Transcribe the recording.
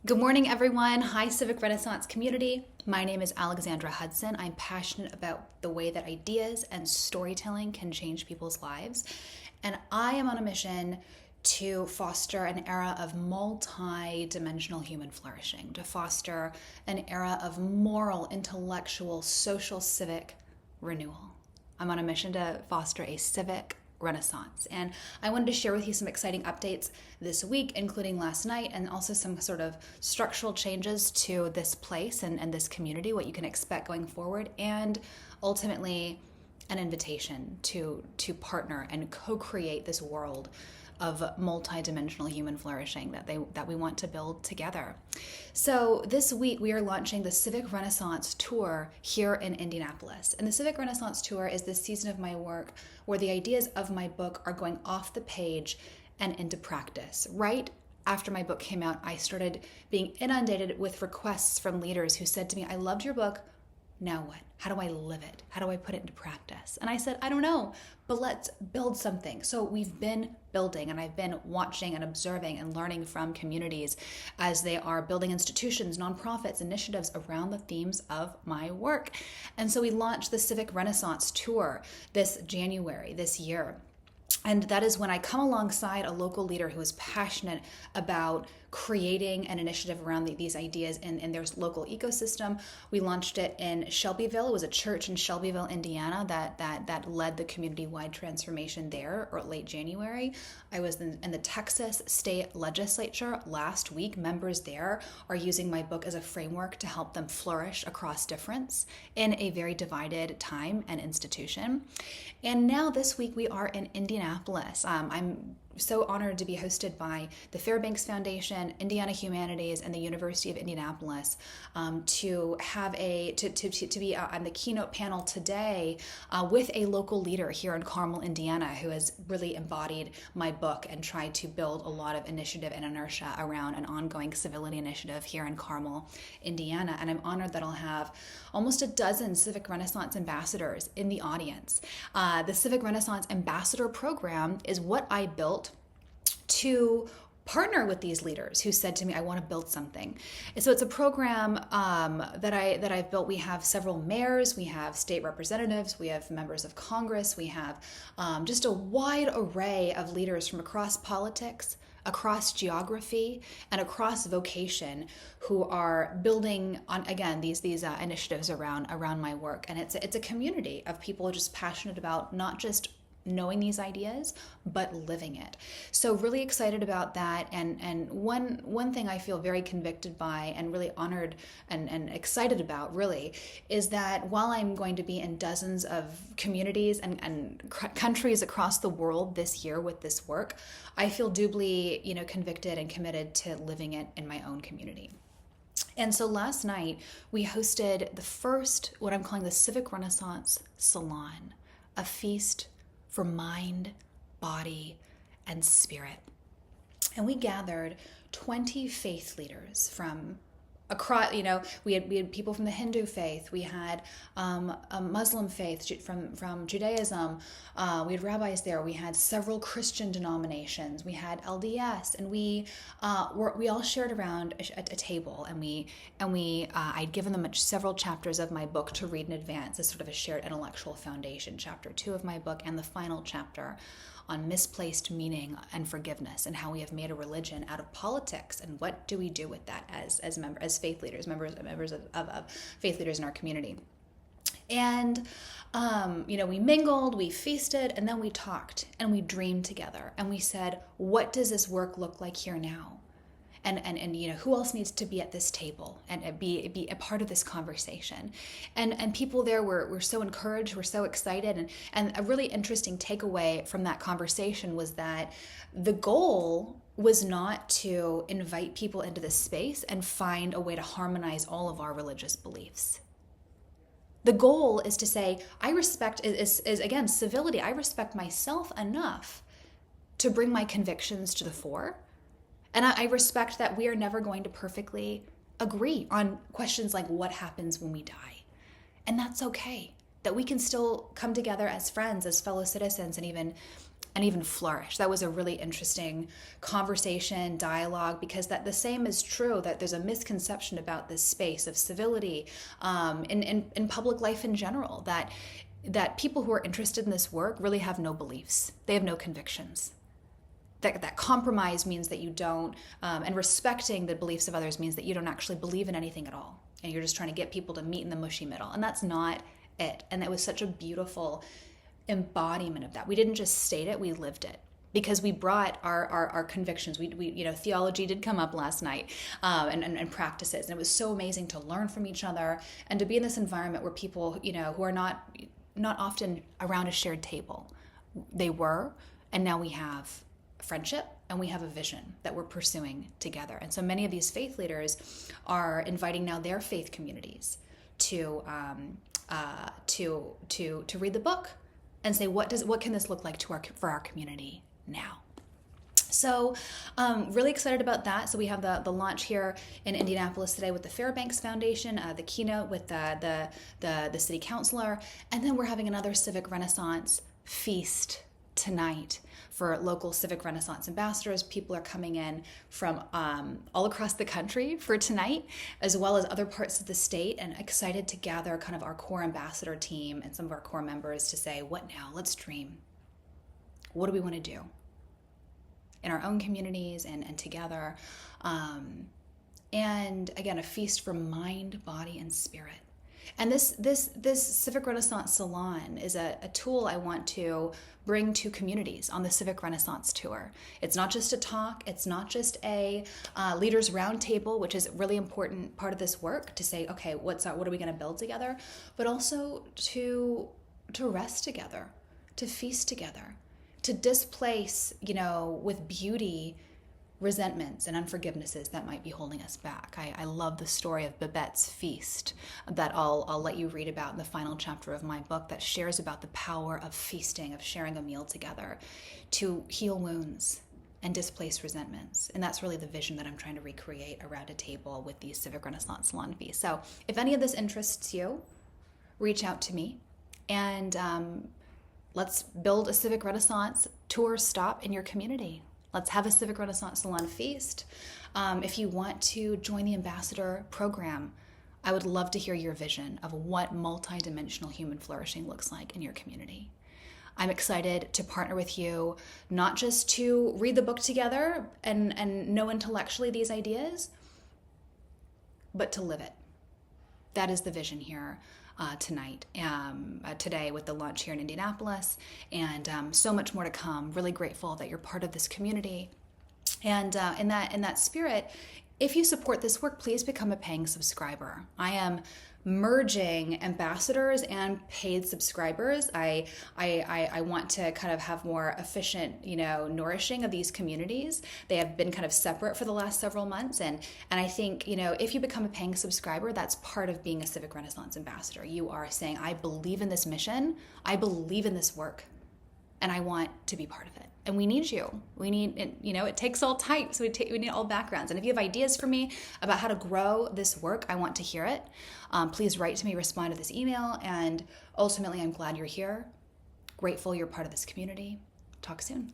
Good morning, everyone. Hi, Civic Renaissance community. My name is Alexandra Hudson. I'm passionate about the way that ideas and storytelling can change people's lives. And I am on a mission to foster an era of multi-dimensional human flourishing, to foster an era of moral, intellectual, social, civic renewal. I'm on a mission to foster a civic renaissance. And I wanted to share with you some exciting updates this week, including last night, and also some sort of structural changes to this place and this community, what you can expect going forward, and ultimately an invitation to partner and co-create this world of multi-dimensional human flourishing that we want to build together. So this week we are launching the Civic Renaissance Tour here in Indianapolis. And the Civic Renaissance Tour is this season of my work where the ideas of my book are going off the page and into practice. Right after my book came out, I started being inundated with requests from leaders who said to me, "I loved your book. Now what? How do I live it? How do I put it into practice?" And I said, "I don't know, but let's build something." So we've been building, and I've been watching and observing and learning from communities as they are building institutions, nonprofits, initiatives around the themes of my work. And so we launched the Civic Renaissance Tour this January, this year. And that is when I come alongside a local leader who is passionate about creating an initiative around these ideas in their local ecosystem. We launched it in Shelbyville. It was a church in Shelbyville, Indiana, that led the community-wide transformation there, or late January. I was in the Texas State Legislature last week. Members there are using my book as a framework to help them flourish across difference in a very divided time and institution. And now this week we are in Indianapolis. I'm so honored to be hosted by the Fairbanks Foundation, Indiana Humanities, and the University of Indianapolis to be on the keynote panel today with a local leader here in Carmel, Indiana, who has really embodied my book and tried to build a lot of initiative and inertia around an ongoing civility initiative here in Carmel, Indiana. And I'm honored that I'll have almost a dozen Civic Renaissance ambassadors in the audience. The Civic Renaissance Ambassador Program is what I built to partner with these leaders who said to me, "I want to build something." And so it's a program that I've built. We have several mayors, we have state representatives, we have members of Congress, we have just a wide array of leaders from across politics, across geography, and across vocation who are building on, again, these initiatives around my work. And it's a community of people just passionate about not just knowing these ideas, but living it. So really excited about that. And one thing I feel very convicted by and really honored and excited about really is that while I'm going to be in dozens of communities and countries across the world this year with this work, I feel doubly, convicted and committed to living it in my own community. And so last night we hosted the first, what I'm calling the Civic Renaissance Salon, a feast for mind, body, and spirit. And we gathered 20 faith leaders from across, we had people from the Hindu faith, we had a Muslim faith from Judaism, we had rabbis there, we had several Christian denominations, we had LDS, and we all shared around a table, and I'd given them several chapters of my book to read in advance as sort of a shared intellectual foundation, chapter 2 of my book, and the final chapter on misplaced meaning and forgiveness, and how we have made a religion out of politics, and what do we do with that as faith leaders, members of faith leaders in our community. And we mingled, we feasted, and then we talked and we dreamed together, and we said, what does this work look like here now? And who else needs to be at this table and be a part of this conversation? And people there were so encouraged, were so excited. And a really interesting takeaway from that conversation was that the goal was not to invite people into this space and find a way to harmonize all of our religious beliefs. The goal is to say, I respect, is again, civility. I respect myself enough to bring my convictions to the fore. And I respect that we are never going to perfectly agree on questions like what happens when we die. And that's okay. That we can still come together as friends, as fellow citizens, and and even flourish. That was a really interesting conversation, dialogue, because that the same is true, that there's a misconception about this space of civility in public life in general, that people who are interested in this work really have no beliefs. They have no convictions. That compromise means that you don't, and respecting the beliefs of others means that you don't actually believe in anything at all. And you're just trying to get people to meet in the mushy middle. And that's not it. And that was such a beautiful embodiment of that. We didn't just state it, we lived it. Because we brought our convictions. We theology did come up last night, and practices. And it was so amazing to learn from each other and to be in this environment where people, who are not often around a shared table. They were, and now we have friendship and we have a vision that we're pursuing together. And so many of these faith leaders are inviting now their faith communities to read the book and say, what can this look like for our community now? So really excited about that. So we have the launch here in Indianapolis today with the Fairbanks Foundation, the keynote with the city councilor, and then we're having another Civic Renaissance feast tonight for local Civic Renaissance ambassadors. People are coming in from all across the country for tonight, as well as other parts of the state, and excited to gather kind of our core ambassador team and some of our core members to say, what now? Let's dream. What do we want to do in our own communities and together? And again, a feast for mind, body, and spirit. And this Civic Renaissance Salon is a tool I want to bring to communities on the Civic Renaissance Tour. It's not just a talk. It's not just a leaders roundtable, which is a really important part of this work, to say, okay, what are we going to build together? But also to rest together, to feast together, to displace, with beauty, resentments and unforgivenesses that might be holding us back. I love the story of Babette's feast that I'll let you read about in the final chapter of my book, that shares about the power of feasting, of sharing a meal together to heal wounds and displace resentments. And that's really the vision that I'm trying to recreate around a table with these Civic Renaissance Salon feasts. So if any of this interests you, reach out to me, and let's build a Civic Renaissance tour stop in your community. Let's have a Civic Renaissance Salon feast. If you want to join the ambassador program, I would love to hear your vision of what multidimensional human flourishing looks like in your community. I'm excited to partner with you, not just to read the book together and know intellectually these ideas, but to live it. That is the vision here today with the launch here in Indianapolis, and so much more to come. Really grateful that you're part of this community. And in that spirit, if you support this work, please become a paying subscriber. I am merging ambassadors and paid subscribers. I want to kind of have more efficient, nourishing of these communities. They have been kind of separate for the last several months. And I think, if you become a paying subscriber, that's part of being a Civic Renaissance ambassador. You are saying, I believe in this mission. I believe in this work, and I want to be part of it. And we need you. We need, it takes all types. We need all backgrounds. And if you have ideas for me about how to grow this work, I want to hear it. Please write to me, respond to this email. And ultimately, I'm glad you're here. Grateful you're part of this community. Talk soon.